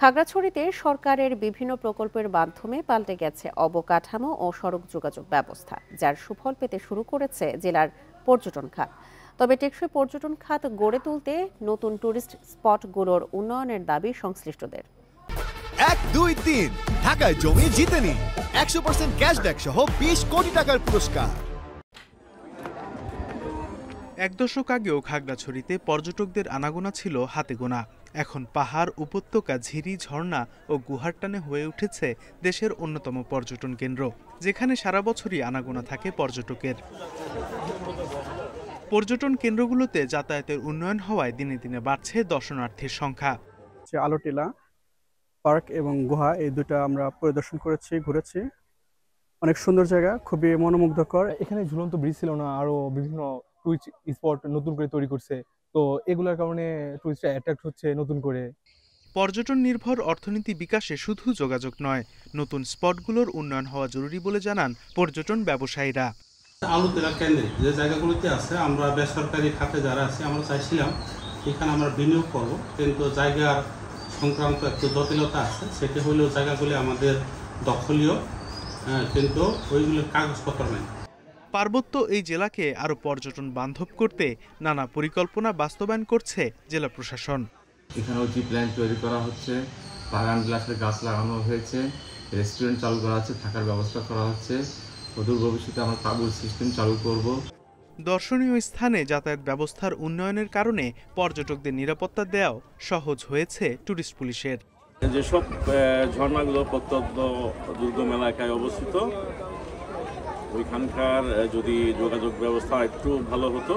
খাগড়াছড়িতে সরকারের বিভিন্ন প্রকল্পের মাধ্যমে পাল্টে গেছে অবকাঠামো ও সড়ক যোগাযোগ ব্যবস্থা, যার সুফল পেতে শুরু করেছে জেলার পর্যটন খাত। তবে টেকসই পর্যটন খাত গড়ে তুলতে নতুন টুরিস্ট স্পটগুলোর উন্নয়নের দাবি সংশ্লিষ্টদের। 1, 2, 3 ঢাকায় জমি জিতে নিন 100% ক্যাশব্যাক সহ 20 কোটি টাকার পুরস্কার। এক দশক আগেও খাগড়াছড়িতে পর্যটকদের আনাগোনা ছিল হাতে গোনা। এখন পাহাড়, উপত্যকা, ঝিরি, ঝর্ণা ও গুহার টানে হয়ে উঠেছে দেশের অন্যতম পর্যটন কেন্দ্র, যেখানে সারা বছরই আনাগোনা থাকে পর্যটকের। পর্যটন কেন্দ্রগুলোতে যাতায়াতের উন্নয়ন হওয়ায় দিনে দিনে বাড়ছে দর্শনার্থীর সংখ্যা। আলোটিলা পার্ক এবং গুহা, এই দুটো আমরা পরিদর্শন করেছি, ঘুরেছি। অনেক সুন্দর জায়গা, খুবই মনোমুগ্ধকর। এখানে ঝুলন্ত ব্রিজ ছিল না, আরো বিভিন্ন টুরিস্ট স্পট নতুন করে তৈরি করছে, তো এগুলোর কারণে টুরিস্টরা অ্যাট্রাক্ট হচ্ছে নতুন করে। পর্যটন নির্ভর অর্থনীতি বিকাশে শুধু যোগাযোগ নয়, নতুন স্পটগুলোর উন্নয়ন হওয়া জরুরি বলে জানান পর্যটন ব্যবসায়ীরা। আলোতেলা কেন্দ্রে যে জায়গাগুলোতে আছে, আমরা বেসরকারি খাতে যারা আছে, আমরা চাইছিলাম এখানে আমরা বিনিয়োগ করব, কিন্তু জায়গার সংক্রান্ত একটু জটিলতা আছে। সেটা হলেও জায়গাগুলি আমাদের দখলীয়, কিন্তু ওইগুলোর কাগজপত্র নেই। পার্বত্য এই জেলাকে আরো পর্যটন বান্ধব করতে নানা পরিকল্পনা বাস্তবায়ন করছে জেলা প্রশাসন। এখানেও জি প্ল্যান তৈরি করা হচ্ছে, বাগান বিলাসের গাছ লাগানো হয়েছে, রেস্টুরেন্ট চালু করা হচ্ছে, থাকার ব্যবস্থা করা হচ্ছে। অদূর ভবিষ্যতে আমরা তাঁবুর সিস্টেম চালু করব। দর্শনীয় স্থানে যাতায়াত ব্যবস্থার উন্নয়নের কারণে পর্যটকদের নিরাপত্তা দেওয়াও সহজ হয়েছে টুরিস্ট পুলিশের। যেসব ঝর্ণাগুলো প্রত্যন্ত দুর্গম এলাকায় অবস্থিত, ওইখানকার যদি যোগাযোগ ব্যবস্থা একটু ভালো হতো,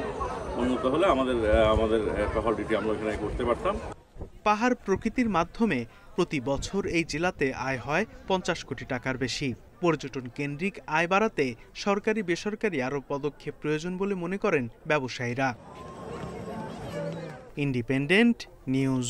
উন্নত হলে আমাদের টহল ডিউটি আমরা এখানে করতে পারতাম। পাহাড় প্রকৃতির মাধ্যমে প্রতি বছর এই জেলাতে আয় হয় 50 কোটি টাকার বেশি। পর্যটন কেন্দ্রিক আয় বাড়াতে সরকারি বেসরকারি আরও পদক্ষেপ প্রয়োজন বলে মনে করেন ব্যবসায়ীরা। Independent news.